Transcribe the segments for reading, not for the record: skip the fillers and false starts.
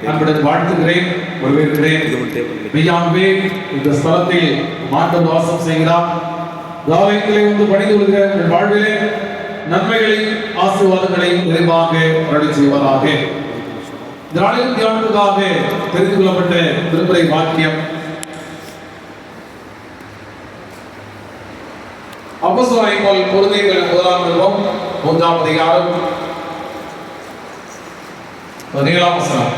அன்புடன் வாழ்த்துகிறேன், வரவேற்கிறேன். மெய்யாகவே இந்த ஸ்தலத்தில் மாண்டம் வாசம் செய்கிறார். தாவீதிலே வந்து பணிந்து கொள்கிற உங்கள் வாழ்விலே நன்மைகளை ஆசீர்வாதங்களை நிறைவாக அருளி செய்வாராக. இந்த நாளின் தியானத்துக்காக தெரிந்து கொள்ளப்பட்ட திருமுறை வாக்கியம் அப்போஸ்தலர் கொரிந்தியர் முதலாம் நிருபம் 3ஆம் அதிகாரம் 17ஆம் வசனம்.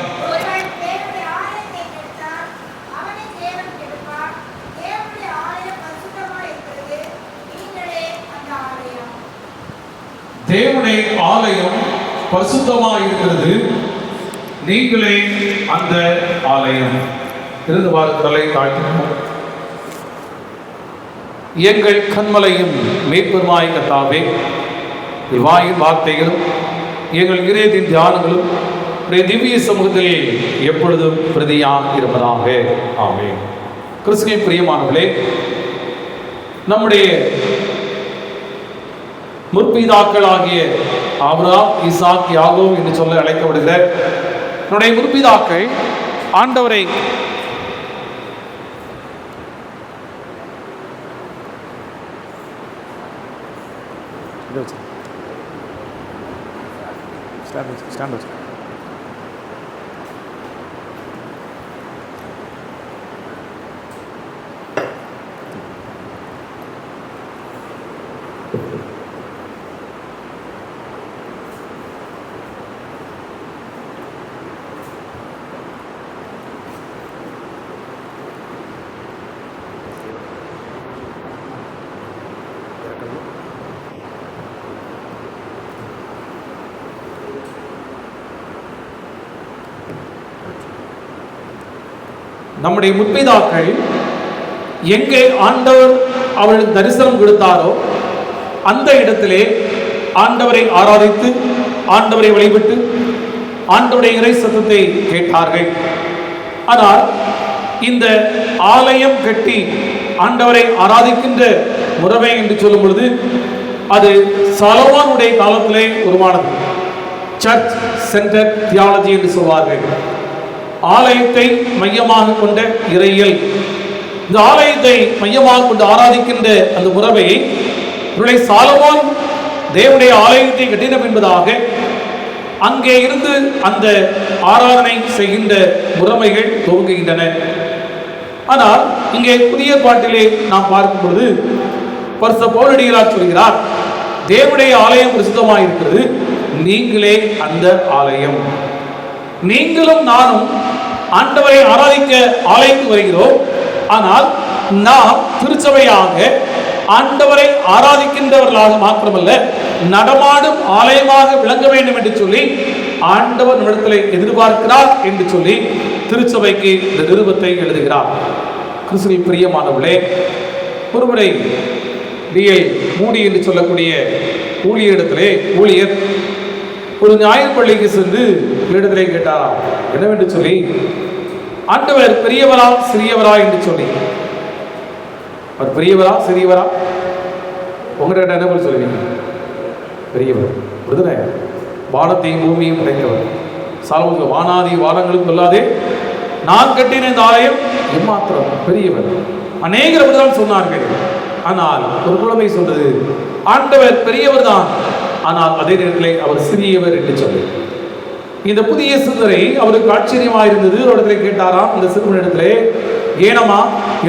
தேவனுடைய ஆலயம் பரிசுத்தமாக இருக்கிறது, நீங்களே அந்த ஆலயம். இருந்து வாருங்களை தாழ்த்தினோம். எங்கள் கண்மலையும் மேற்பெருமாய் கர்த்தாவே, வாயின் வார்த்தைகளும் எங்கள் இதயத்தின் தியானங்களும் திவ்ய சமூகத்தில் எப்பொழுதும் பிரதியாக இருப்பதாக. ஆமென். கிறிஸ்துவின் பிரியமானவர்களே, நம்முடைய முற்பிதாக்களாகிய ஆபிரகாம், ஈசாக், யாக்கோபு என்று சொல்ல அழைக்கப்படுகிற நம்முடைய முற்பிதாக்கள் ஆண்டவரை நம்முடைய முற்பிதாக்கள் எங்கே ஆண்டவர் அவர்களுக்கு தரிசனம் கொடுத்தாரோ அந்த இடத்திலே ஆண்டவரை ஆராதித்து, ஆண்டவரை வழிபட்டு, ஆண்டவருடைய இறை சத்தத்தை கேட்டார்கள். ஆனால் இந்த ஆலயம் கட்டி ஆண்டவரை ஆராதிக்கின்ற முறைமை என்று சொல்லும் பொழுது அது சாலமோனுடைய காலத்திலே உருவானது. சர்ச் சென்டர் தியாலஜி என்று சொல்வார்கள். ஆலயத்தை மையமாக கொண்ட இறையியல். இந்த ஆலயத்தை மையமாக கொண்டு ஆராதிக்கின்ற அந்த முறைமையை சாலமோன் தேவனுடைய ஆலயத்தை கட்டினம் என்பதாக அங்கே இருந்து அந்த ஆராதனை செய்கின்ற முறைமைகள் துவங்குகின்றன. ஆனால் இங்கே புதிய பாட்டிலே நாம் பார்க்கும் பொழுது பரிசுத்த பவுலடிகளார் சொல்கிறார், தேவனுடைய ஆலயம் பிரசுத்தமாக இருக்கிறது, நீங்களே அந்த ஆலயம். நீங்களும் நானும் ஆண்டவரை ஆராதிக்க ஆலயத்துக்கு வருகிறோம். ஆனால் நாம் திருச்சபையாக ஆண்டவரை ஆராதிக்கின்றவர்களாக மாத்திரமல்ல, நடமாடும் ஆலயமாக விளங்க வேண்டும் என்று சொல்லி ஆண்டவர் நம்மிடத்தில் எதிர்பார்க்கிறார் என்று சொல்லி திருச்சபைக்கு இந்த நிருபத்தை எழுதுகிறார். கிறிஸ்துவின் பிரியமானவர்களே, ஒருமுறை டிஎல் மூடி என்று சொல்லக்கூடிய ஊழியர் ஒரு ஞாயிறு பள்ளிக்கு சென்று இடத்திலே கேட்டாராம், என்னவென்று சொல்லி, ஆண்டவர் பெரியவரா சிறியவரா என்று சொல்லி. அவர் பெரியவரா சிறியவரா? உங்கள்கிட்ட என்ன போல் சொல்லுவீங்க? பெரியவர். விடுதலை வானத்தையும் பூமியும் படைத்தவர். சாலமோன் வானாதி வானங்களும் கொள்ளாதே, நான் கட்டின இந்த ஆலயம் எம்மாத்திரம் பெரியவர். அநேகர் அப்படிதான் சொன்னார்கள். ஆனால் ஒரு குழந்தை சொன்னது, ஆண்டவர் பெரியவர் தான், ஆனால் அதே நேரத்தில் அவர் சிறியவர் என்று சொல்லி. இந்த புதிய சிந்தனை அவருக்கு ஆச்சரியமாக இருந்தது. ஒரு இடத்துல கேட்டாராம் இந்த சிறுவனிடத்திலே, ஏனம்மா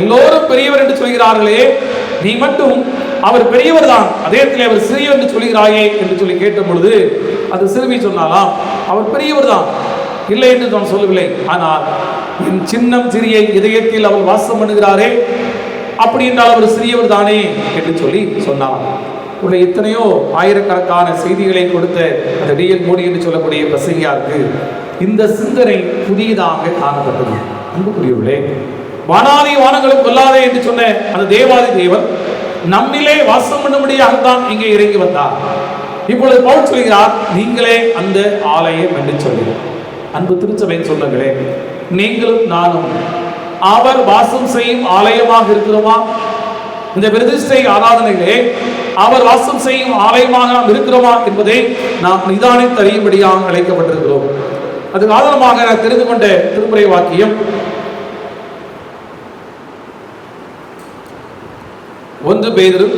எல்லோரும் பெரியவர் என்று சொல்கிறார்களே, நீ மட்டும் அவர் பெரியவர் தான், அதே இடத்துல அவர் சிறியவர் என்று சொல்கிறாயே என்று சொல்லி கேட்ட பொழுது அது சிறுமி சொன்னாலாம், அவர் பெரியவர் தான், இல்லை என்று நான் சொல்லவில்லை, ஆனால் என் சின்னம் சிறிய இதயத்தில் அவர் வாசம் பண்ணுகிறாரே, அப்படி என்றால் அவர் சிறியவர் தானே என்று சொல்லி சொன்னார். உள்ள எத்தனையோ ஆயிரக்கணக்கான செய்திகளை கொடுத்த அந்த டிஎல் மோடி என்று சொல்லக்கூடிய பிரசங்கியாருக்கு இந்த சிந்தனை புதியதாக காணப்பட்டது. அன்புக்குரியவர்களே, வானாதி வானங்களும் கொல்லாதே என்று சொன்ன அந்த தேவாதி தேவன் நம்மிலே வாசம் பண்ணும்படியாகத்தான் இங்கே இறங்கி வந்தார். இப்பொழுது பவுல் சொல்கிறார், நீங்களே அந்த ஆலயம் என்று சொல்கிறார். அன்பு திருச்சபை சொந்தங்களே, நீங்களும் நானும் அவர் வாசம் செய்யும் ஆலயமாக இருக்கிறோமா? இந்த பிரதிஷ்டை ஆராதனைகளே அவர் வாசம் செய்யும் ஆலயமாக நாம் இருக்கிறோமா என்பதை நாம் நிதானித்து அறியும்படியாக அழைக்கப்பட்டிருக்கிறோம். அதுக்கு ஆதாரமாக நான் தெரிந்து கொண்ட திருமுறை வாக்கியம் 1 பேதுரு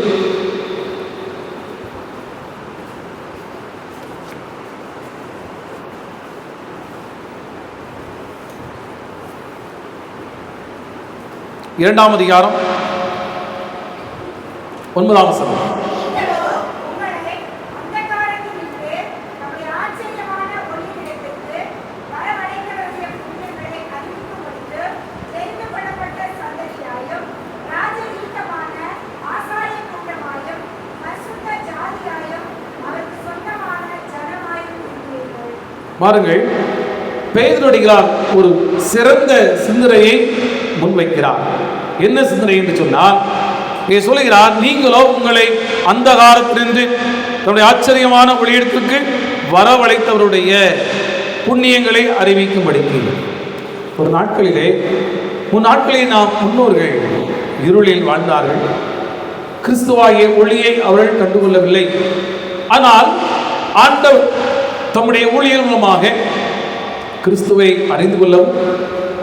2ஆம் அதிகாரம் 9ஆம் வசனம். பாருங்கள், பேதுருடிகளார் ஒரு சிறந்த சிந்தனையை முன்வைக்கிறார். என்ன சிந்தனை என்று சொன்னால், சொல்லுகிறார், நீங்களோ உங்களை அந்த காலத்திலிருந்து தன்னுடைய ஆச்சரியமான ஒளியிடத்திற்கு வரவழைத்தவருடைய புண்ணியங்களை அறிவிக்கும்படிக்கு. ஒரு நாட்களிலே நாம் முன்னோர்கள் இருளில் வாழ்ந்தார்கள். கிறிஸ்துவாகிய ஒளியை அவர்கள் கண்டுகொள்ளவில்லை. ஆனால் ஆண்டவர் தம்முடைய ஊழியர் மூலமாக கிறிஸ்துவை அறிந்து கொள்ளவும்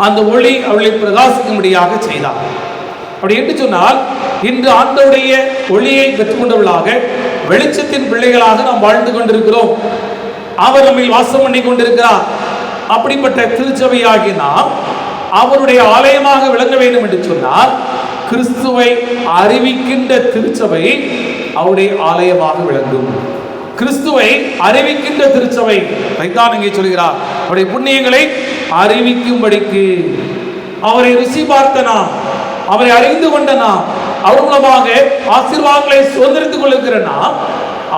அந்த ஒளி அவளை பிரகாசிக்கும்படியாக செய்தார். அப்படி என்று சொன்னால், இன்று ஆண்டவருடைய ஒளியை பெற்றுக்கொண்டவர்களாக வெளிச்சத்தின் பிள்ளைகளாக நாம் வாழ்ந்து கொண்டிருக்கிறோம். அவர் நம்மை வாசம் பண்ணி கொண்டிருக்கிறார். அப்படிப்பட்ட திருச்சபையாகி நாம் அவருடைய ஆலயமாக விளங்க வேண்டும் என்று சொன்னால், கிறிஸ்துவை அறிவிக்கின்ற திருச்சபை அவருடைய ஆலயமாக விளங்கும். கிறிஸ்துவை அறிவிக்கின்ற திருச்சபை தான் இங்கே சொல்கிறார். அவருடைய புண்ணியங்களை அறிவிக்கும்படிக்கு, அவரை ருசி பார்த்த நாம், அவரை அறிந்து கொண்ட நாம், அவர் மூலமாக ஆசீர்வாதங்களை சுதந்திரித்துக் கொள்ளுகிற நாம்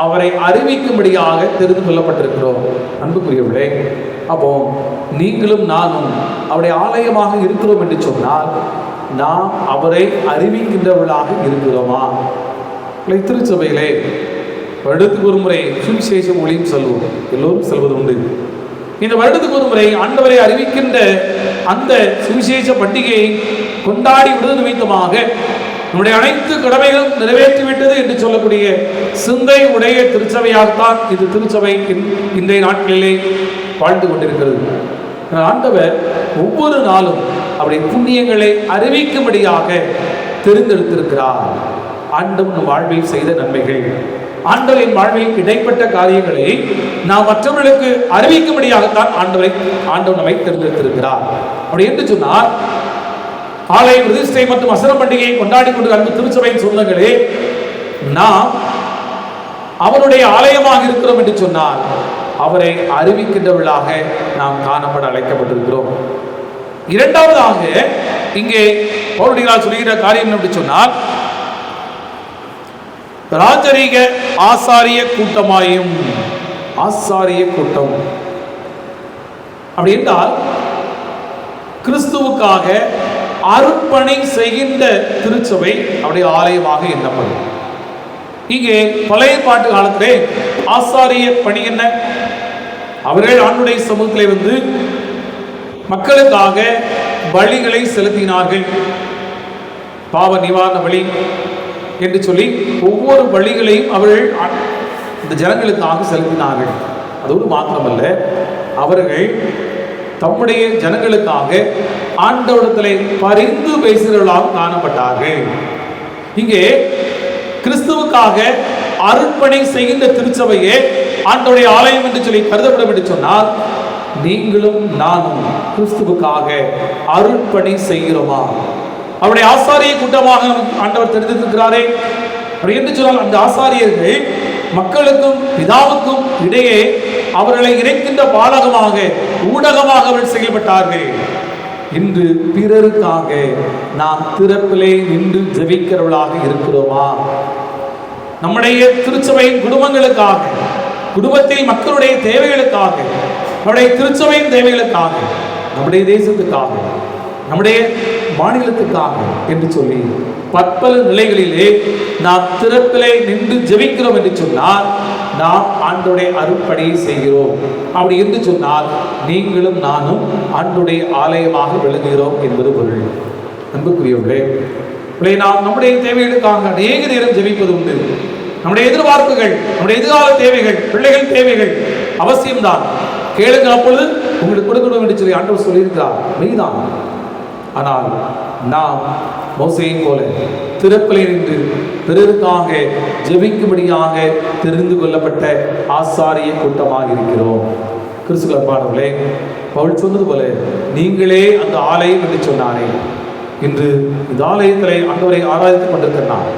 அவரை அறிவிக்கும்படியாக தெரிந்து கொள்ளப்பட்டிருக்கிறோம். அன்புக்குரியவர்களே, அப்போ நீங்களும் நானும் அவருடைய ஆலயமாக இருக்கிறோம் என்று சொன்னால், நாம் அவரை அறிவிக்கின்றவர்களாக இருக்கிறோமா? திருச்சபையிலே வருடத்துக்கு ஒரு முறை சுவிசேஷம் ஒளியும் செல்வோம். எல்லோரும் செல்வது உண்டு. இந்த வருடத்துக்கு ஒரு முறை ஆண்டவரை அறிவிக்கின்ற அந்த சுவிசேஷ பண்டிகையை கொண்டாடி விடுவது நிமித்தமாக நம்முடைய அனைத்து கடமைகளும் நிறைவேற்றிவிட்டது என்று சொல்லக்கூடிய சிந்தை உடைய திருச்சபையாகத்தான் இது திருச்சபை இன்றைய நாட்களிலே வாழ்ந்து கொண்டிருக்கிறது. ஆண்டவர் ஒவ்வொரு நாளும் அவருடைய புண்ணியங்களை அறிவிக்கும்படியாக தெரிந்தெடுத்திருக்கிறார். ஆண்டவன் வாழ்வில் செய்த நன்மைகள், ஆண்டவரின் வாழ்வில் இடைப்பட்ட காரியங்களை நாம் மற்றவர்களுக்கு அறிவிக்கும்படியாகத்தான் ஆண்டவர் நம்மை தேர்ந்தெடுத்திருக்கிறார். அப்படி என்று சொன்னால், ஆலய பிரதிஷ்டை மற்றும் அசர பண்டிகையை கொண்டாடி கொண்டு அன்பு திருச்சபையின் சொந்தங்களே, நாம் அவருடைய ஆலயமாக இருக்கிறோம் என்று சொன்னால் அவரை அறிவிக்கின்றவர்களாக நாம் காணப்பட அழைக்கப்பட்டிருக்கிறோம். இரண்டாவதாக இங்கே பவுலடிகளார் சொல்கிற காரியம் என்று சொன்னால், ராஜரீக ஆசாரிய கூட்டமாயும். ஆசாரிய கூட்டம் அப்படி என்றால் கிறிஸ்துவுக்காக அர்ப்பணை செய்கின்ற திருச்சபை அவருடைய ஆலயமாக எண்ணப்படும். இங்கே பழைய பாட்டு காலத்திலே ஆசாரிய பணி என்ன? அவர்கள் ஆண்டுடைய சமூகத்திலே வந்து மக்களுக்காக பலிகளை செலுத்தினார்கள். பாவ நிவாரண பலி என்று சொல்லி ஒவ்வொரு பலிகளையும் அவர்கள் இந்த ஜனங்களுக்காக செலுத்தினார்கள். அதோடு மாத்திரமல்ல, அவர்கள் தம்முடைய ஜனங்களுக்காக ஆண்டவரிடத்திலே பரிந்து பேசுகிறவர்களாக காணப்பட்டார்கள். இங்கே கிறிஸ்துவுக்காக அர்ப்பணை செய்கின்ற திருச்சபையே ஆண்டவருடைய ஆலயம் என்று சொல்லி கருதப்படும் என்று சொன்னால், நீங்களும் நானும் கிறிஸ்துவுக்காக அர்ப்பணை செய்கிறோமா? அவருடைய ஆசாரிய கூட்டமாக ஆண்டவர் தெரிந்திருக்கிறாரே. அப்படி என்று சொன்னால், அந்த ஆசாரியர்கள் மக்களுக்கும் பிதாவுக்கும் இடையே அவர்களை இணைக்கின்ற பாலகமாக, ஊடகமாக அவர்கள் செயல்பட்டார்கள். இன்று பிறருக்காக நாம் திறப்பிலே நின்று ஜெபிக்கிறவர்களாக இருக்கிறோமா? நம்முடைய திருச்சபையின் குடும்பங்களுக்காக, குடும்பத்தில் மக்களுடைய தேவைகளுக்காக, நம்முடைய திருச்சபையின் தேவைகளுக்காக, நம்முடைய தேசத்துக்காக, நம்முடைய மாநிலத்துக்காக என்று சொல்லி பற்பல நிலைகளிலே நாம் திறப்பிலே நின்று ஜெபிக்கிறோம் என்று சொன்னால், நாம் ஆண்டவருடைய அருட்பணியை செய்கிறோம். அப்படி என்று சொன்னால், நீங்களும் நானும் ஆண்டவருடைய ஆலயமாக விளங்குகிறோம் என்பது பொருள். அன்புக்குரியவர்களே, நாம் நம்முடைய தேவைகளுக்காக அநேக நேரம் ஜெபிப்பது உண்டு. நம்முடைய எதிர்பார்ப்புகள், நம்முடைய எதிர்கால தேவைகள், பிள்ளைகள் தேவைகள் அவசியம்தான். கேளுங்க அப்பொழுது உங்களுக்கு கொடுக்கணும் என்று சொல்லி ஆண்டவர் சொல்லியிருக்கிறார். மெய்தான். ஆனால் நாம் மோசேயைப் போல திறப்பிலே நின்று பிறருக்காக ஜெபிக்கும்படியாக தெரிந்து கொள்ளப்பட்ட ஆசாரிய கூட்டமாக இருக்கிறோம். கிறிஸ்துவர்களே, பவுல் சொன்னது போல நீங்களே அந்த ஆலயம் என்று சொன்னாரே. இன்று இந்த ஆலயத்தில் ஆண்டவரை ஆராதித்துக் கொண்டிருக்கிறார்.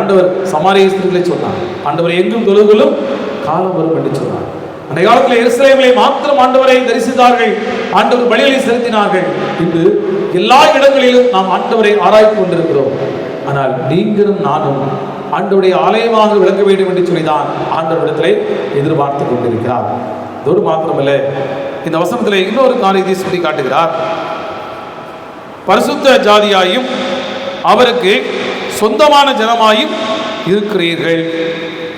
ஆண்டவர் சமாரிய ஸ்திரீகளை சொன்னார், ஆண்டவரை எங்கும் தொழுகளும் காலம் வரும் என்று சொன்னார். அந்த காலத்தில் எருசலேமிலே மாத்திரம் ஆண்டவரை தரிசித்தார்கள், ஆண்டவர் பலிகளை செலுத்தினார்கள். இன்று எல்லா இடங்களிலும் நாம் ஆண்டவரை ஆராய்ந்து கொண்டிருக்கிறோம். ஆனால் நீங்களும் நானும் ஆண்டவருடைய ஆலயமாக விளங்க வேண்டும் என்று சொல்லிதான் ஆண்டவரிடத்திலே எதிர்பார்த்து கொண்டிருக்கிறார். இதோடு மாத்திரமல்ல, இந்த வசனத்திலே இன்னொரு காரியத்தை சொல்லி காட்டுகிறார். பரிசுத்த ஜாதியாயும் அவருக்கு சொந்தமான ஜனமாயும் இருக்கிறீர்கள்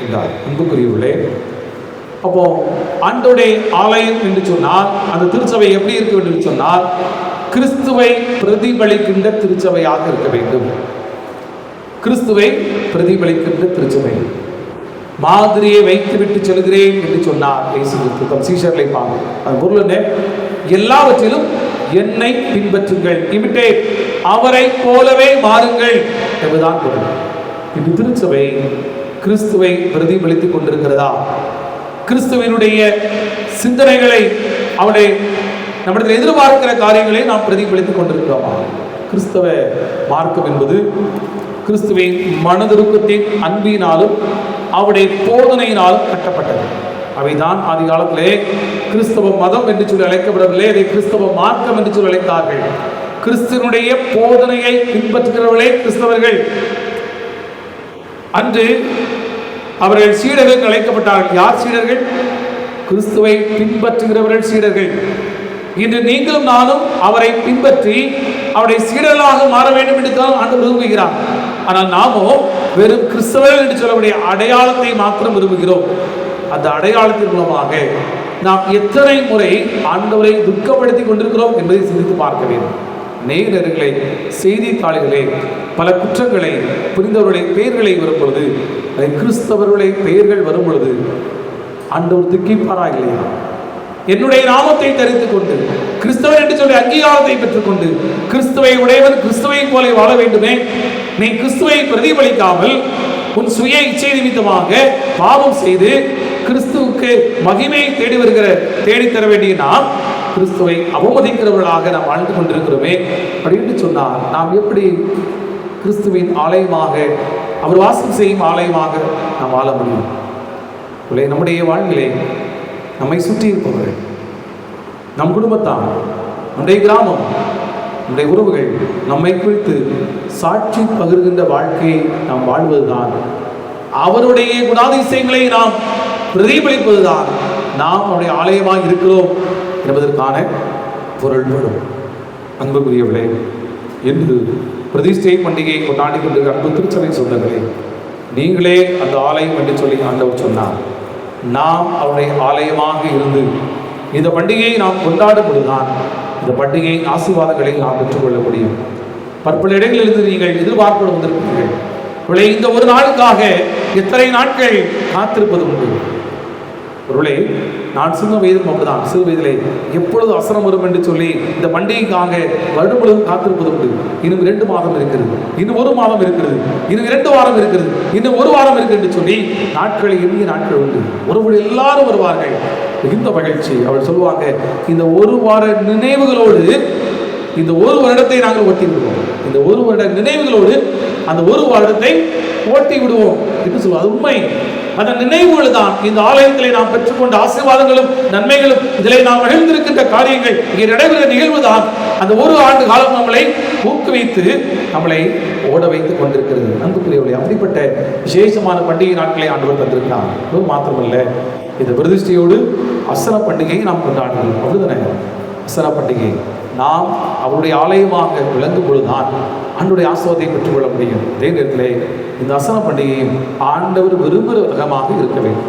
என்றார். அன்புக்குரியவர்களே, அப்போ ஆண்டவருடைய ஆலயம் என்று சொன்னால் அந்த திருச்சபை எப்படி இருக்க வேண்டும் என்று சொன்னால் கிறிஸ்துவை பிரதிபலிக்கின்ற திருச்சபையாக இருக்க வேண்டும். கிறிஸ்துவை பிரதிபலிக்கின்ற திருச்சபை. மாதிரியை வைத்துவிட்டு செல்கிறேன் என்று சொன்னார் இயேசு கிறிஸ்து தம் சீஷர்களை பார்த்து. அது பொருள் என்ன? எல்லாவற்றிலும் என்னை பின்பற்றுங்கள், இமிட்டேட், அவரை போலவே மாறுங்கள் என்பதுதான் பொருள். இந்த திருச்சபை கிறிஸ்துவை பிரதிபலித்துக் கொண்டிருக்கிறதா? கிறிஸ்துவனுடைய சிந்தனைகளை, அவருடைய நம்மிடத்தில் எதிர்பார்க்கிற காரியங்களை நாம் பிரதிபலித்துக் கொண்டிருக்கிறோமா? கிறிஸ்தவ மார்க்கம் என்பது கிறிஸ்துவின் மனதுருக்கத்தின் அன்பினாலும் அவருடைய போதனையினாலும் கட்டப்பட்டது. அவைதான் ஆதி காலத்திலே கிறிஸ்தவ மதம் என்று சொல்லி அழைக்கப்படவில்லை, அதை கிறிஸ்தவ மார்க்கம் என்று சொல்லி அழைத்தார்கள். கிறிஸ்துவனுடைய போதனையை பின்பற்றுகிறவர்களே கிறிஸ்தவர்கள். அன்று அவர்கள் சீடர்கள் அழைக்கப்பட்டார்கள். யார் சீடர்கள்? கிறிஸ்துவை பின்பற்றுகிறவர்கள் சீடர்கள். இன்று நீங்களும் நானும் அவரை பின்பற்றி அவருடைய சீடர்களாக மாற வேண்டும் என்று தான் ஆண்டவர் விரும்புகிறார். ஆனால் நாமோ வெறும் கிறிஸ்தவர்கள் என்று சொல்லக்கூடிய அடையாளத்தை மாத்திரம் விரும்புகிறோம். அந்த அடையாளத்தின் மூலமாக நாம் எத்தனை முறை ஆண்டவரை துக்கப்படுத்தி கொண்டிருக்கிறோம் என்பதை சிந்தித்து பார்க்க வேண்டும். நேயர்களே, செய்தித்தாள்களே பல குற்றங்களை புரிந்தவர்களுடைய பெயர்களை வரும் பொழுது, அதை கிறிஸ்தவர்களுடைய பெயர்கள் வரும் பொழுது ஆண்டவர் துக்கிப்பாரா இல்லையா? என்னுடைய நாமத்தை தரித்துக் கொண்டு கிறிஸ்தவர் என்று சொல்லி அங்கீகாரத்தை பெற்றுக்கொண்டு கிறிஸ்துவை உடையவன் கிறிஸ்துவை போல வாழ வேண்டுமே. நீ கிறிஸ்துவை பிரதிபலிக்காமல் உன் சுய இச்சை நிமித்தமாக பாவம் செய்து கிறிஸ்துவுக்கு மகிமையை தேடித்தர வேண்டிய நாம் கிறிஸ்துவை அவமதிக்கிறவர்களாக நாம் வாழ்ந்து கொண்டிருக்கிறோமே அப்படின்னு சொன்னால் நாம் எப்படி கிறிஸ்துவின் ஆலயமாக, அவர் வாசம் செய்யும் ஆலயமாக நாம் வாழ முடியும்? நம்முடைய வாழ்விலே நம்மை சுற்றி இருப்பவர்கள், நம் குடும்பத்தான், நம்முடைய கிராமம், நம்முடைய உறவுகள் நம்மை குறித்து சாட்சி பகிர்கின்ற வாழ்க்கையை நாம் வாழ்வதுதான், அவருடைய குணாதிசயங்களை நாம் பிரதிபலிப்பதுதான் நாம் அவருடைய ஆலயமாக இருக்கிறோம் என்பதற்கான பொருள்படும். அன்புக்குரியவர்களே, என்று பிரதிஷ்டை பண்டிகையை கொண்டாடி கொண்டிருக்கிற அன்பு திருச்சபை சொந்தங்களே, நீங்களே அந்த ஆலயம் என்று சொல்லி ஆண்டவர் சொன்னார். நாம் அவருடைய ஆலயமாக இருந்து இந்த பண்டிகையை நாம் கொண்டாடும் பொழுதுதான் இந்த பண்டிகையின் ஆசீர்வாதங்களை நாம் பெற்றுக்கொள்ள முடியும். பற்பல இடங்களிலிருந்து நீங்கள் எதிர்பார்ப்பது வந்திருக்கிறீர்கள். இந்த ஒரு நாளுக்காக எத்தனை நாட்கள் காத்திருப்பது உண்டு? பொருளை நான் சின்ன வயதும் அப்படிதான். சிறு வயதிலே எப்பொழுது அவசரம் வரும் என்று சொல்லி இந்த பண்டிகைக்காக வருடம் முழுவதும் காத்திருப்பது உண்டு. இன்னும் 2 மாதம் இருக்கிறது, இன்னும் 1 மாதம் இருக்கிறது, இன்னும் 2 வாரம் இருக்கிறது, இன்னும் 1 வாரம் இருக்கு என்று சொல்லி நாட்கள் எண்ணிய நாட்கள் உண்டு. ஒருவர் எல்லாரும் வருவார்கள், மிகுந்த மகிழ்ச்சி. அவள் சொல்லுவாங்க, இந்த 1 வார நினைவுகளோடு இந்த 1 வருடத்தை நாங்கள் ஓட்டி விடுவோம், இந்த 1 வருட நினைவுகளோடு அந்த 1 வருடத்தை ஓட்டி விடுவோம் என்று சொல்லுவோம். அது உண்மை. அந்த நினைவுகள் தான் இந்த ஆலயத்திலே நாம் பெற்றுக்கொண்ட ஆசீர்வாதங்களும் நன்மைகளும், இதிலே நாம் மகிழ்ந்திருக்கின்ற காரியங்கள், இங்கே நடைபெறுகிற நிகழ்வு தான் அந்த 1 ஆண்டு காலம் நம்மளை ஊக்குவித்து நம்மளை ஓட வைத்துக் கொண்டிருக்கிறது. அன்புக்குரியவர்களே, அப்படிப்பட்ட விசேஷமான பண்டிகை நாட்களை ஆண்டவர் தந்திருக்கிறார். அது மாத்திரமல்ல, இந்த பிரதிஷ்டையோடு அசன பண்டிகையை நாம் கொண்டாடுகிறோம். அப்படிதானே? அசன பண்டிகை நாம் அவருடைய ஆலயமாக விளங்கும் பொழுதுதான் ஆண்டவருடைய ஆசீர்வாதத்தை பெற்றுக்கொள்ள முடியும். அதே நேரத்தில் இந்த அசன பண்டிகையும் ஆண்டவர் விரும்புகிற விதமாக இருக்க வேண்டும்.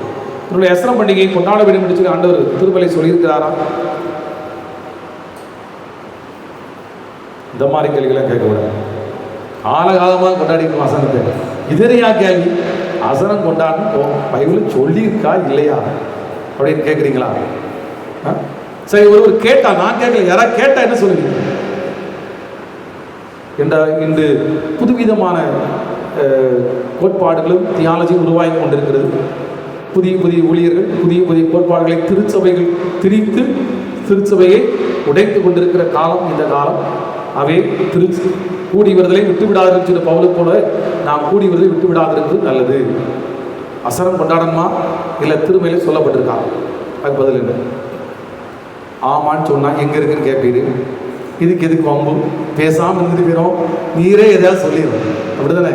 அவருடைய அசன பண்டிகையை கொண்டாட வேண்டும் என்று சொல்லி ஆண்டவர் திருமலை சொல்லியிருக்கிறாரா? இந்த மாதிரி கேள்விகளை கேட்கக்கூடாது. ஆலகாலமாக கொண்டாடிக்கணும் அசனத்தை. இதனையா கேள்வி? அசனம் கொண்டாடணும் பைபிள் சொல்லியிருக்கா இல்லையா அப்படின்னு கேட்குறீங்களா? சரி, ஒருவர் கேட்டா, நான் கேட்கல, யாராவது கேட்டா என்ன சொல்லுவீங்க? என்ற இன்று புதுவிதமான கோட்பாடுகளும் தியாலஜியும் உருவாகி கொண்டிருக்கிறது. புதிய புதிய ஊழியர்கள் புதிய புதிய கோட்பாடுகளை திருச்சபைகள் திரித்து திருச்சபையை உடைத்து கொண்டிருக்கிற காலம் இந்த காலம். அவை கூடி வருதலை விட்டு விடாதீர்கள் சொன்ன பவுலை போல நாம் கூடி வருதலை விட்டு விடாதிருக்கிறது நல்லது. அசரம் கொண்டாடணுமா இல்லை திருமையில சொல்லப்பட்டிருக்காங்க? அது பதில் என்ன? ஆமான்னு சொன்னால் எங்கே இருக்குன்னு கேட்பீரு. இதுக்கு எதுக்கு வம்பு? பேசாமல் இருந்துட்டு போயிடும், நீரே எதாவது சொல்லிடும். அப்படிதானே?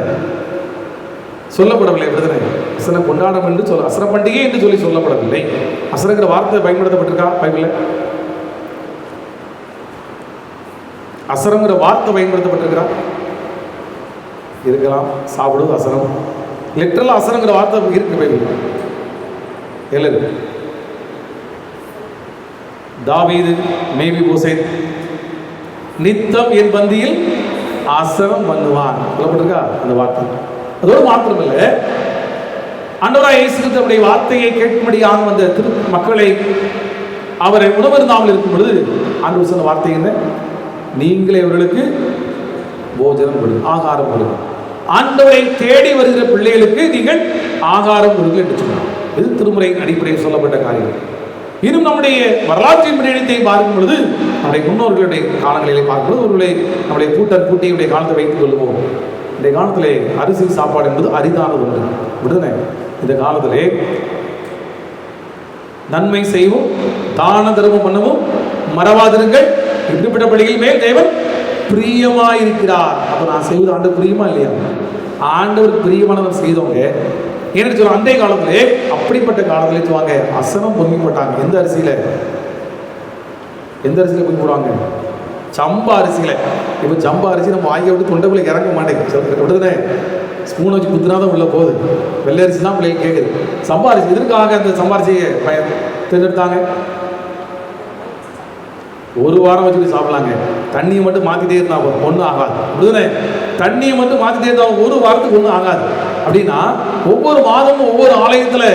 சொல்லப்படவில்லை. அப்படிதானே? அசர கொண்டாடம் என்று சொல்ல, அசர பண்டிகை என்று சொல்லி சொல்லப்படவில்லை. அசரங்கிற வார்த்தை பயன்படுத்தப்பட்டிருக்கா பைபிள்ல? அசரங்கிற வார்த்தை பயன்படுத்தப்பட்டிருக்கிறா? இருக்கலாம். சாப்பிடுவது அசரம். லிட்டரலா அசரங்கிற வார்த்தை இருக்கு பைபிள். எழுது. தாவீது மேவிபோசேத் நித்தம் என் பந்தியில் அசரம் பண்ணுவான் சொல்லப்பட்டிருக்கா அந்த வார்த்தை? அதோடு மாத்திரமில்லை, ஆண்டவராய் இயேசு கிறிஸ்துவுடைய வார்த்தையை கேட்கும்படியாக வந்த மக்களை அவரை உணவருந்தாமல் இருக்கும் பொழுது ஆண்டவர் சொன்ன வார்த்தை என்ன? நீங்களே அவர்களுக்கு போஜனம் கொடுங்க, ஆகாரம் கொடுங்க. ஆண்டவரை தேடி வருகிற பிள்ளைகளுக்கு நீங்கள் ஆகாரம் கொடுங்க என்று சொன்னார். இது திருமுறையின் அடிப்படையில் சொல்லப்பட்ட காரியம். இன்னும் நம்முடைய வரலாற்றின் பின்னணியை பார்க்கும் பொழுது, நம்முடைய முன்னோர்களுடைய காலங்களிலே பார்க்கும்போது, ஒருவேளை நம்முடைய பூட்டியுடைய காலத்தை வைத்துக் கொள்வோம். இந்த காலத்திலே அரிசி சாப்பாடு என்பது அரிதானது ஒன்று. விடுதலை இந்த காலத்திலே நன்மை செய்வோம், தான தர்மம் பண்ணவும் மறவாதிருங்கள், இப்படிப்பட்ட பள்ளிகள் மேல் தேவன் பிரியமாயிருக்கிறார். அப்ப நான் செய்வது ஆண்டு பிரியமா இல்லையா? ஆண்டவர் பிரியமானவர் செய்தவங்க ஏன்னு சொல்ல, அந்த காலத்திலே அப்படிப்பட்ட காலத்திலே சொல்லுவாங்க அசனம் பொங்கி போட்டாங்க. எந்த அரிசியில பொங்கி போடுவாங்க? சம்பா அரிசியில. இப்போ சம்பா அரிசி நம்ம வாங்கி விட்டு தொண்டைக்குள்ள இறங்க மாட்டேங்குது. விடுதலை ஸ்பூன் வச்சு குத்துனாதான் உள்ள போகுது. வெள்ளை அரிசி தான் பிள்ளைங்க கேட்குது. சம்பா அரிசி எதற்காக அந்த சம்பா அரிசியை தேர்ந்தெடுத்தாங்க? ஒரு வாரம் வச்சுட்டு சாப்பிடலாங்க. தண்ணியை மட்டும் மாற்றிட்டே இருந்தா ஒன்றும் ஆகாது. விடுதலை தண்ணியை மட்டும் மாற்றிட்டே இருந்தா ஒரு வாரத்துக்கு ஒன்றும் ஆகாது. அப்படின்னா ஒவ்வொரு மாதமும் ஒவ்வொரு ஆலயத்தில்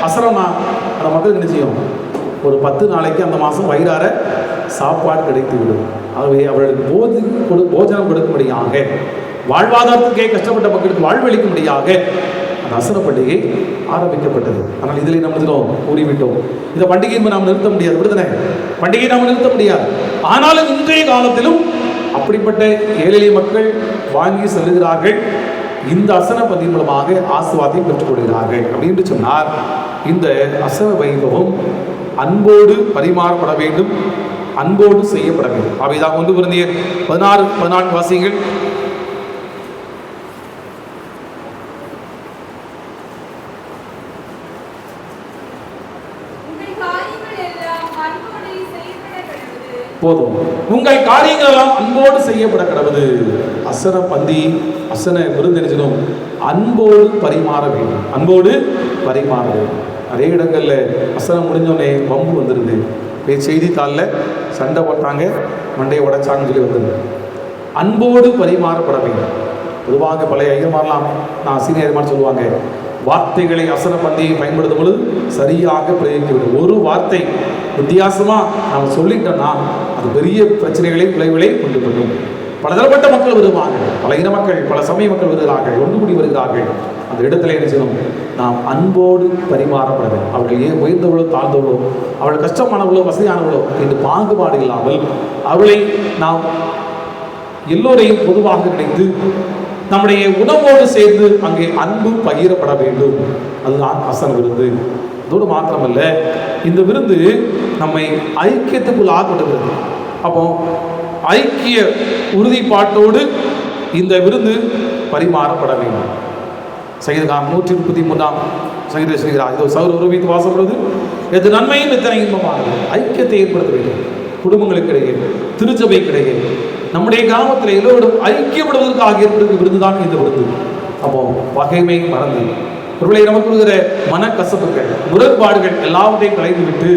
அசரமா அந்த மக்களுக்கு என்ன செய்யும்? ஒரு 10 நாளைக்கு அந்த மாதம் வயிறார சாப்பாடு கிடைத்து விடும். ஆகவே அவர்களுக்கு போஜனம் கொடுக்கும்படியாக, வாழ்வாதாரத்துக்கே கஷ்டப்பட்ட மக்களுக்கு வாழ்வளிக்கும்படியாக அந்த அசர பண்டிகை ஆரம்பிக்கப்பட்டது. ஆனால் இதில் நம்ம கூறிவிட்டோம், இந்த பண்டிகையை நாம் நிறுத்த முடியாது. விடுதலை பண்டிகையை நாம் நிறுத்த முடியாது. ஆனாலும் இன்றைய காலத்திலும் அப்படிப்பட்ட ஏழை மக்கள் வாங்கி செல்லுகிறார்கள். இந்த அசன பந்தியின் மூலமாக ஆசீர்வாதத்தை பெற்றுக் கொள்கிறார்கள். அப்படின்னு சொன்னார், இந்த அசன வைபவம் அன்போடு பரிமாறப்பட வேண்டும், அன்போடு செய்யப்பட வேண்டும். அவைதான் 1 கொரிந்தியர் 16-14 வாசியுங்கள். போதும், உங்கள் காரியங்கள் எல்லாம் அன்போடு செய்யப்பட கடவுது. அசன பந்தி, அசன விருந்தினரும் அன்போடு பரிமாற வேண்டும், அன்போடு பரிமாற வேண்டும். நிறைய இடங்கள்ல அசனம் முடிஞ்சோடனே பம்பு வந்துருது. செய்தித்தாளில் சண்டை போட்டாங்க, மண்டையை உடைச்சாங்கன்னு சொல்லி வந்துருது. அன்போடு பரிமாறப்பட வேண்டும். பொதுவாக பழைய ஐயமாரெலாம் நான் சீனியர்மான்னு சொல்லுவாங்க, வார்த்தைகளை அசன பந்தியை பயன்படுத்தும் பொழுது சரியாக பிரயோகிக்க ஒரு வார்த்தை வித்தியாசமாக நாம் சொல்லிட்டோம்னா அது பெரிய பிரச்சனைகளை விளைவுகளை கொண்டு வரும். பலதரப்பட்ட மக்கள் வருவாங்க, பல இன மக்கள், பல சமய மக்கள் வருகிறார்கள், ஒன்று கூடி வருகிறார்கள். அந்த இடத்துல என்ன செய்யணும்? நாம் அன்போடு பரிமாறப்பட வேண்டும். அவர்கள் ஏன் உயர்ந்தவளோ தாழ்ந்தவளோ, அவள் கஷ்டமானவளோ வசதியானவளோ என்று பாகுபாடு இல்லாமல் அவளை நாம் எல்லோரையும் பொதுவாக நினைத்து நம்முடைய உணவோடு சேர்ந்து அங்கே அன்பு பகிரப்பட வேண்டும். அதுதான் அசன விருந்து. அதோடு மாத்திரமல்ல, இந்த விருந்து நம்மை ஐக்கியத்துக்குள் ஆக்கப்படுகிறது. அப்போ ஐக்கிய உறுதிப்பாட்டோடு இந்த விருந்து பரிமாறப்பட வேண்டும். சங்கீதம் 133 சங்கீதம் சொல்கிறார், இதோ சகோதரர் ஒருமித்து வாசப்படுவது எது நன்மையும் எத்தனை இன்பமானது. ஐக்கியத்தை ஏற்படுத்த வேண்டும். குடும்பங்களுக்கு இடையே, திருச்சபைக்கு இடையே, நம்முடைய கிராமத்தில் எல்லோரும் ஐக்கியப்படுவதற்காக ஏற்படுத்த விருதுதான் இந்த விருது. அப்போ பகைமை மறந்து ஒருவேளை நமக்கு இருக்கிற மனக்கசப்புகள், முரண்பாடுகள் எல்லாவற்றையும் கலைந்து விட்டு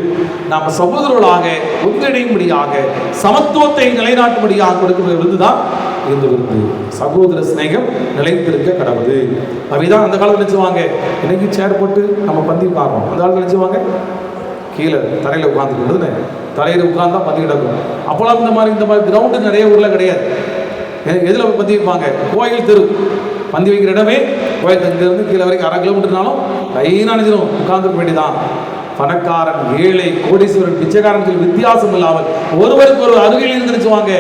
நாம் சகோதரர்களாக ஒன்றிணையும்படியாக, சமத்துவத்தை நிலைநாட்டும்படியாக கொடுக்கிற விருதுதான் இந்த விருந்து. சகோதர சிநேகம் நிலைத்திருக்க கடவுது. அவைதான் அந்த காலத்தில் நினைச்சுவாங்க, இன்னைக்கு சேர் போட்டு நம்ம பந்தி பார்ப்போம். அந்த காலத்தில் நினைச்சுவாங்க கீழே தரையில் உட்காந்துருக்குதுன்னு, தரையில் உட்கார்ந்தா பந்தி கிடக்கும். அப்போலாம் இந்த மாதிரி கிரவுண்டு நிறைய ஊரில் கிடையாது. எதில் பந்தி வைப்பாங்க? கோயில் தெரு பந்தி வைக்கிற இடமே கோயில். இங்கேருந்து கீழே வரைக்கும் 1/2 கிலோமீட்டர்னாலும் லைனாக நினைச்சிடும் உட்காந்துருக்க வேண்டியதான். பணக்காரன், ஏழை, கோடீஸ்வரன், பிச்சைக்காரன் சொல்லி வித்தியாசம் இல்லாமல் ஒருவருக்கு ஒரு அருகில் இருந்து நினைச்சுவாங்க,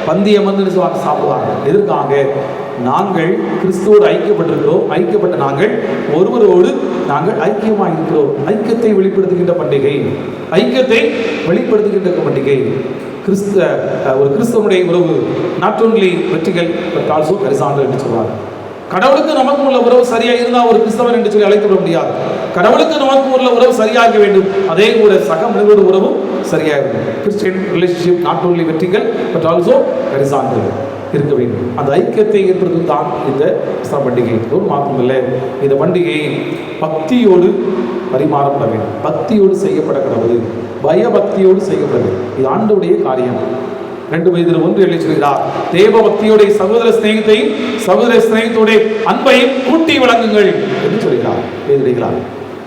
பந்தியை வந்து நினைச்சுவாங்க, சாப்பிடுவாங்க. எதற்காக? நாங்கள் கிறிஸ்துவோடு ஐக்கியப்பட்டிருக்கிறோம். ஐக்கியப்பட்ட நாங்கள் ஒருவரோடு நாங்கள் ஐக்கியமாக இருக்கிறோம். ஐக்கியத்தை வெளிப்படுத்துகின்ற பண்டிகை, ஐக்கியத்தை வெளிப்படுத்துகின்ற பண்டிகை ஒரு கிறிஸ்தவனுடைய உறவு. நாட் ஓன்லி வெற்றிகள் பட் ஆல்சோ ஹரிசாண்டல் என்று சொல்வார். கடவுளுக்கு நமக்கும் உள்ள உறவு சரியாக இருந்தால் ஒரு கிறிஸ்தவன் என்று சொல்லி அழைத்து விட முடியாது. கடவுளுக்கு நமக்கும் உள்ள உறவு சரியாக வேண்டும். அதே கூட சக மனிதோட உறவும் சரியாக வேண்டும். கிறிஸ்டியன் ரிலேஷன்ஷிப் நாட் ஓன்லி வெற்றிகள் பட் ஆல்சோ ஹரிசாண்டல் இருக்க வேண்டும். அந்த ஐக்கியத்தை ஏற்படுத்தும் தான் இந்த பண்டிகை. ஒரு மாற்றம் இல்லை. இந்த பண்டிகை பக்தியோடு பரிமாறப்பட வேண்டும். பக்தியோடு செய்யப்படக்கூடாது, பயபக்தியோடு செய்யப்பட வேண்டும். இது ஆண்டவருடைய காரியம். 2 பேதுரு 1:7 சொல்கிறார், தேவ பக்தியோடைய சகோதர சிநேகத்தோடைய அன்பையும் கூட்டி வழங்குங்கள் என்று சொல்கிறார் பேதுருகிறார்.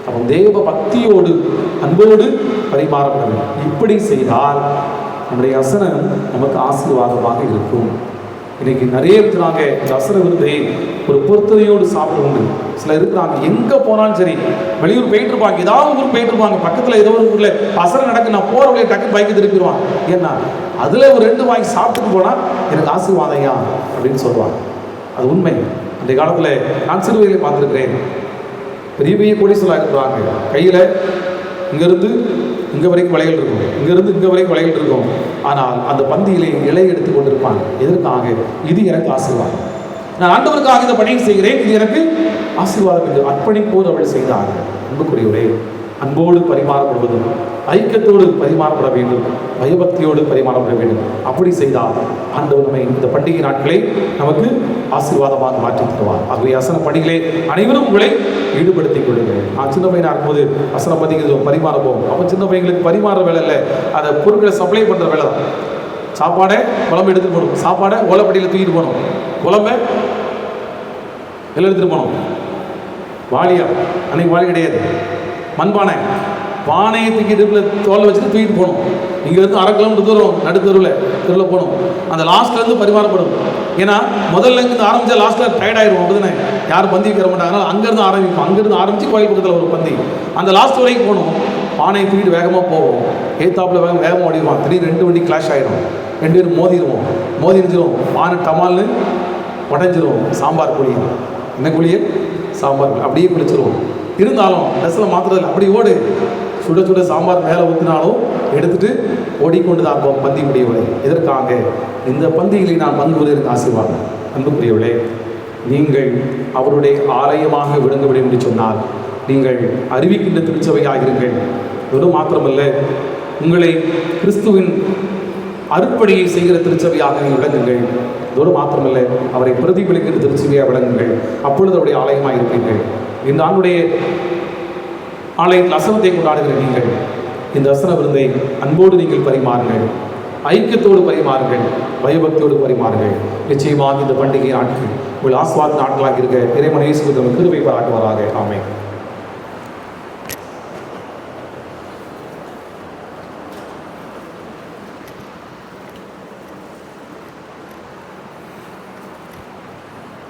அப்போ தேவ பக்தியோடு அன்போடு பரிமாறப்பட வேண்டும். இப்படி செய்தால் நம்முடைய அசனம் நமக்கு ஆசீர்வாதமாக இருக்கும். இன்னைக்கு நிறைய இருக்கிறாங்க இந்த அசர விருந்தை ஒரு பொறுத்தனையோடு சாப்பிட உண்டு. சிலர் இருக்கிறாங்க, எங்கே போனாலும் சரி, வெளியூர் போயிட்டு இருப்பாங்க, ஏதாவது ஊருக்கு போயிட்டு இருப்பாங்க, பக்கத்தில் ஏதோ ஒரு ஊரில் அசரம் நடக்கு, நான் போகிற வழியை டக்கு பைக்கு திருப்பிடுவான். ஏன்னா அதில் ஒரு 2 வாங்கி சாப்பிட்டுட்டு போனால் எனக்கு ஆசீர்வாதையா அப்படின்னு சொல்லுவாங்க. அது உண்மை. அந்த காலத்தில் நான் சிறு வயதில் பார்த்துருக்கிறேன். பெரிய பெரிய கோடீஸ்வரராக இருக்கிறாங்க. கையில் இங்கேருந்து இங்கே வரைக்கும் வளையல் இருக்கும், இங்கேருந்து இங்கே வரைக்கும் வளையல் இருக்கும். ஆனால் அந்த பந்தியிலே இலை எடுத்து கொண்டிருப்பாங்க. எதற்காக? இது எனக்கு ஆசீர்வாதம், நான் ஆண்டவருக்காக இந்த பணியை செய்கிறேன், இது எனக்கு ஆசீர்வாதம் என்று அர்ப்பணிப்போடு அவள் செய்தார். அன்புக்குரியவரே, அன்போடு பரிமாறப்படுவதும் ஐக்கியத்தோடு பரிமாறப்பட வேண்டும், பயபக்தியோடு பரிமாறப்பட வேண்டும். அப்படி செய்தால் ஆண்டவர் நம்மை இந்த பண்டிகை நாட்களை நமக்கு ஆசீர்வாதமாக மாற்றி தருவார். ஆகவே அசன பண்டிகையிலே அனைவரும் உங்களை ஈடுபடுத்திக் கொள்ளுங்கள். நான் சின்ன பையனாக இருக்கும்போது அசன பண்டிகை பரிமாறப்போம். அப்போ சின்ன பையங்களுக்கு பரிமாற வேலை இல்லை, அதை பொருட்களை சப்ளை பண்ணுற வேலை தான். சாப்பாடை குழம்பு எடுத்துகிட்டு போகணும், சாப்பாடை ஓலைப்படியில் தூக்கிட்டு போகணும், குழம்பை எல்லாம் எடுத்துகிட்டு போகணும். வாளியா? அன்னைக்கு வாளி கிடையாது, மண்பானை. பானையை தூக்கி இடுப்பில் தோலை வச்சுட்டு தூக்கிட்டு போகணும். இங்கேருந்து 1/2 கிலோமீட்டர் தூரம் தெருவில் போகணும். அந்த லாஸ்ட்லேருந்து பரிமாறப்படும். ஏன்னா முதல்ல இருந்து ஆரம்பித்தா லாஸ்ட்டில் டயர்ட் ஆகிடும். அப்படிதானே, யாரும் பந்தி வைக்க மாட்டாங்க. அங்கேருந்து ஆரம்பிப்போம். அங்கேருந்து ஆரம்பித்து கோயில் பக்கத்தில் ஒரு பந்தி, அந்த லாஸ்ட் வரைக்கும் போகணும். பானையை தூக்கிட்டு வேகமாக போவோம். ஏத்தாப்பில் வேகமாக ஓடிடுவான். திடீர்னு 2 வண்டி கிளாஷ் ஆகிடும். 2 பேரும் மோதி இருந்துடும். பானை டமால்னு உடஞ்சிரும். சாம்பார் குழியும், என்ன குழியை? சாம்பார் அப்படியே குளிச்சிருவோம். இருந்தாலும் ட்ரெஸ்ஸில் மாத்திரதில்லை, அப்படி ஓடு. சுட சுட சாம்பார் மேலே ஊற்றினாலும் எடுத்துகிட்டு ஓடிக்கொண்டு தான் இருப்போம் பந்தி முடியவில்லை. எதற்காக? இந்த பந்திகளை நான் பங்குவது எனக்கு ஆசீர்வாதம். அன்புக்குரியவர்களே, நீங்கள் அவருடைய ஆலயமாக விளங்க வேண்டும் என்று சொன்னால் நீங்கள் அறிவிக்கின்ற திருச்சபையாக இருங்கள். வெறும் மாத்திரமல்ல, உங்களை கிறிஸ்துவின் அருட்பணியை செய்கிற திருச்சபையாக நீங்கள் விளங்குங்கள். இதோடு மாத்திரமல்ல, அவரை பிரதிபலிக்கின்ற திருச்சபையாக விளங்குங்கள். அப்பொழுது அவருடைய ஆலயமாக இருப்பீர்கள். இந்த ஆண்டுடைய ஆலயத்தில் அசனத்தை கொண்டாடுகிற நீங்கள் இந்த அசன விருந்தை அன்போடு நீங்கள் பரிமாறுங்கள், ஐக்கியத்தோடு பரிமாறுங்கள், பயபக்தியோடு பரிமாறுங்கள். நிச்சயமாக இந்த பண்டிகை நாட்கள் உங்கள் ஆஸ்வாத நாட்களாக இருக்க இறைவன் இயேசு கிறிஸ்து கிருபை பாராட்டுவாராக. ஆமென்.